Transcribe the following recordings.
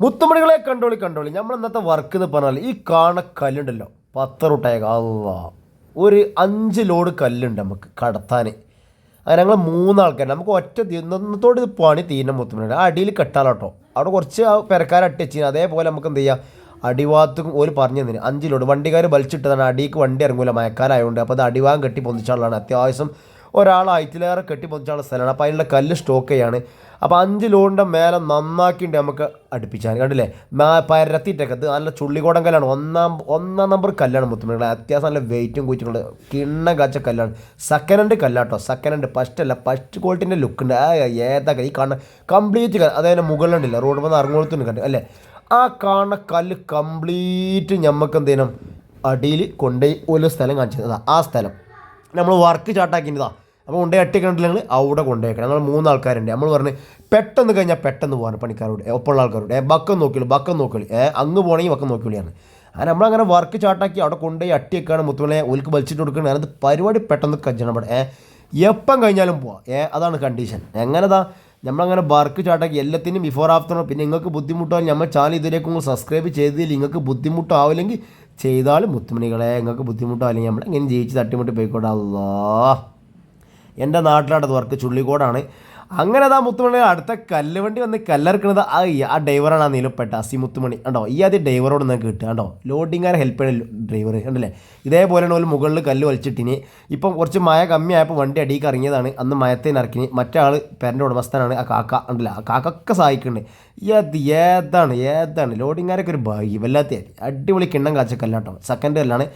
മുത്തുമണികളെ കണ്ടോളി നമ്മൾ ഇന്നത്തെ വർക്ക് എന്ന് പറഞ്ഞാൽ ഈ കല്ലുണ്ടല്ലോ 10 റുട്ടേക അള്ളാ ഒരു 5 ലോഡ് കല്ലുണ്ട് നമുക്ക് കടത്താൻ. അങ്ങനെ ഞങ്ങൾ 3 ആൾക്കാർ നമുക്ക് ഒറ്റ ഇന്നത്തോട് ഇത് പണി തീരുന്ന മുത്തുമണികൾ ആ അടിയിൽ കെട്ടാലോട്ടോ. അവിടെ കുറച്ച് പെരക്കാരട്ടി വെച്ചിന് അതേപോലെ നമുക്ക് എന്ത് ചെയ്യുക അടിഭാഗത്തും ഓല് പറഞ്ഞു തന്നിന് 5 ലോഡ് വണ്ടിക്കാർ വലിച്ചിട്ടതാണ്. അടിക്ക് വണ്ടി ഇറങ്ങൂല മഴക്കാലമായതുകൊണ്ട്. അപ്പോൾ അത് അടിഭാഗം കെട്ടി പൊന്തിച്ചാളാണ് അത്യാവശ്യം ഒരാൾ ആയിരത്തിലേറെ കെട്ടി പൊന്തിച്ചാളുള്ള സ്ഥലമാണ്. അപ്പോൾ അതിനുള്ള കല്ല് സ്റ്റോക്ക് ചെയ്യാണ്. അപ്പോൾ 5 ലോഡിൻ്റെ മേലെ നന്നാക്കിയിട്ട് നമുക്ക് അടുപ്പിച്ചാൽ കണ്ടില്ലേ പരത്തിയിട്ടൊക്കെ അത് നല്ല ചുള്ളിക്കോടൻ കല്ലാണ്. ഒന്നാം നമ്പർ കല്ലാണ് മുത്തുമണികളെ. അത്യാവശ്യം നല്ല വെയിറ്റും കൂറ്റിക്കൊണ്ട് കിണ്ണം കാച്ച കല്ലാണ്. സെക്കൻഡ് ഹാൻഡ് കല്ലാട്ടോ. സെക്കൻഡ് ഹാൻഡ് ഫസ്റ്റ് ക്വാളിറ്റിൻ്റെ ലുക്കുണ്ട്. ഏതൊക്കെ ഈ കാണുന്ന കംപ്ലീറ്റ് അതായത് മുകളിലുണ്ടല്ലോ റോഡ് വന്ന് ഇറങ്ങോളത്തുണ്ട് കണ്ട് അല്ലേ. ആ കാണുന്ന കല്ല് കംപ്ലീറ്റ് നമുക്ക് എന്തെങ്കിലും അടിയിൽ കൊണ്ടുപോയി ഒരു സ്ഥലം കാണിച്ചത് ആ സ്ഥലം നമ്മൾ വർക്ക് ചാട്ടാക്കിയതാ. അപ്പോൾ കൊണ്ടുപോയി അട്ടിക്കണ്ടില്ലെങ്കിൽ അവിടെ കൊണ്ടുപോയിക്കണം. ഞങ്ങൾ 3 ആൾക്കാരുണ്ട്. നമ്മൾ പറഞ്ഞ് പെട്ടെന്ന് കഴിഞ്ഞാൽ പെട്ടെന്ന് പോകാൻ പണിക്കാരോട് ഒപ്പമുള്ള ആൾക്കാരോട് ബക്കം നോക്കിയുള്ളൂ അങ്ങ് പോകണമെങ്കിൽ ബക്കം നോക്കിയുള്ളതാണ്. അങ്ങനെ നമ്മളങ്ങനെ വർക്ക് ചാട്ടാക്കി അവിടെ കൊണ്ടുപോയി അട്ടിയൊക്കെയാണ് മുത്തുമണിയെ ഒലിക്ക് വലിച്ചിട്ട് കൊടുക്കുന്നത്. അതിനകത്ത് പരിപാടി പെട്ടെന്ന് കജ്ജണം അവിടെ എപ്പം കഴിഞ്ഞാലും പോവാം. അതാണ് കണ്ടീഷൻ. എങ്ങനെതാ നമ്മളങ്ങനെ വർക്ക് ചാട്ടാക്കി എല്ലാത്തിനും ബിഫോർ ആഫ്റ്റർ. പിന്നെ നിങ്ങൾക്ക് ബുദ്ധിമുട്ടാവും നമ്മൾ ചാനൽ ഇതിലേക്ക് സബ്സ്ക്രൈബ് ചെയ്തതിൽ നിങ്ങൾക്ക് ബുദ്ധിമുട്ടാവില്ലെങ്കിൽ ചെയ്താലും മുത്തുമണികളെ നിങ്ങൾക്ക് ബുദ്ധിമുട്ടാവില്ലെങ്കിൽ നമ്മൾ ഇങ്ങനെ ജയിച്ച് തട്ടിമുട്ടി പോയിക്കോട്ടെ. അല്ലാ എൻ്റെ നാട്ടിലാട്ടത് വർക്ക് ചുള്ളിക്കോടാണ്. അങ്ങനെ അതാ മുത്തുമണി അടുത്ത കല്ലുവണ്ടി വന്ന് കല്ലെറുക്കണത് ആ ഡ്രൈവറാണ് ആ നീലപ്പെട്ട മുത്തുമണി കണ്ടോ. ഈ ആദ്യം ഡ്രൈവറോട് നിങ്ങൾക്ക് കിട്ടുക കണ്ടോ. ലോഡിങ്ങാരെ ഹെൽപ്പ് ചെയ്യുന്ന ഡ്രൈവർ കണ്ടല്ലേ. ഇതേപോലെയാണ് ഒരു മുകളിൽ കല്ല് വലിച്ചിട്ടിന്. ഇപ്പം കുറച്ച് മഴ കമ്മിയായപ്പോൾ വണ്ടി അടിയിക്ക് ഇറങ്ങിയതാണ്. അന്ന് മയത്തേന് ഇറക്കിന്. മറ്റേ ആൾ പേരൻ്റെ ഉടമസ്ഥനാണ് ആ കാക്ക ഉണ്ടല്ല. ആ കാക്കൊക്കെ സഹായിക്കുന്നുണ്ട്. ഏതാണ് ലോഡിങ്ങാരൊക്കെ ഒരു ഭാഗ്യം വല്ലാത്ത അടിപൊളി കിണ്ണം കാച്ച കല്ലാട്ടോ. സെക്കൻഡ് കല്ലാണ്.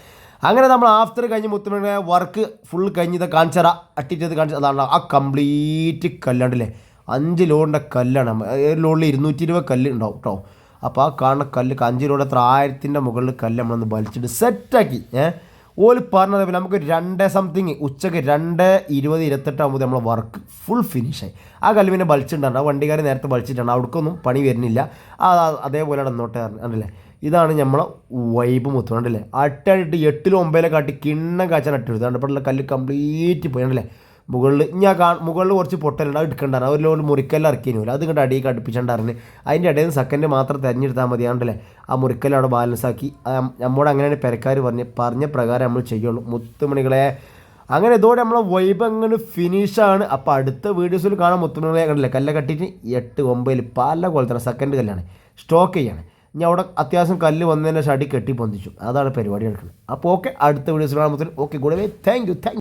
അങ്ങനെ നമ്മൾ ആഫ്റ്റർ കഴിഞ്ഞ് മുത്തുമണിയുടെ വർക്ക് ഫുൾ കഴിഞ്ഞ് ഇത് കാണിച്ചറ അട്ടിട്ടത് കാണിച്ച അതാണ് ആ കംപ്ലീറ്റ് കല്ലാണ്ടല്ലേ. 5 ലോഡിൻ്റെ കല്ലാണ്. ഒരു ലോഡിൽ 220 കല്ല് ഉണ്ടാവും കേട്ടോ. അപ്പോൾ ആ കാണുന്ന കല്ല് 5 ലോഡ് എത്ര 1000ൻ്റെ മുകളിൽ കല്ല് നമ്മളൊന്ന് വലിച്ചിട്ട് സെറ്റാക്കി. ഓല് പറഞ്ഞത് നമുക്ക് 2 സംതിങ് ഉച്ചയ്ക്ക് 2:20-28 ആകുമ്പോൾ നമ്മൾ വർക്ക് ഫുൾ ഫിനിഷായി. ആ കല്ല് പിന്നെ വലിച്ചിട്ടുണ്ടാണ്. ആ വണ്ടിക്കാർ നേരത്തെ വലിച്ചിട്ടാണ്. അവിടേക്കൊന്നും പണി വരുന്നില്ല. അതേപോലെ ഇന്നോട്ട് കണ്ടല്ലേ. ഇതാണ് നമ്മളെ വൈബ് മുത്തുകണ്ടല്ലേ. അട്ടായിട്ട് 8 9 കാട്ടി കിണ്ണം കാച്ചാൻ അട്ടെടുത്ത് കണ്ടപ്പോഴുള്ള കല്ല് കംപ്ലീറ്റ് പോയി കണ്ടല്ലേ. മുകളിൽ കുറച്ച് പൊട്ടലുണ്ട്. അത് എടുക്കണ്ടാണ്. ഒരു ലോഡ് മുറിക്കല്ല് ഇറക്കിയില്ല. അത് കണ്ട് അടിയൊക്കെ അടുപ്പിച്ചിട്ടുണ്ടായിരുന്നു. അതിൻ്റെ ഇടയിൽ നിന്ന് സെക്കൻഡ് മാത്രം തിരഞ്ഞെടുത്താൽ മതി കണ്ടല്ലേ. ആ മുറിക്കല്ല് അവിടെ ബാലൻസ് ആക്കി നമ്മോട് അങ്ങനെയാണ് പെരക്കാർ പറഞ്ഞ പ്രകാരം നമ്മൾ ചെയ്യുള്ളൂ മുത്തുമണികളെ. അങ്ങനെ ഇതോടെ നമ്മളെ വൈബ് അങ്ങനെ ഫിനിഷാണ്. അപ്പോൾ അടുത്ത വീഡിയോസിൽ കാണാൻ മുത്തുമണികളെ കണ്ടില്ലേ. കല്ല് കട്ടിയിട്ട് 8 9 പല കോലത്താണ്. സെക്കൻഡ് കല്ലാണ് സ്റ്റോക്ക് ചെയ്യാണ്. ഇനി അവിടെ അത്യാവശ്യം കല്ല് വന്നതിൻ്റെ ഷടി കെട്ടി പൊന്തിച്ചു. അതാണ് പരിപാടി എടുക്കുന്നത്. അപ്പോൾ ഓക്കെ അടുത്ത വീഡിയോസിൽ കാണുമ്പോൾ okay good bye. Thank you.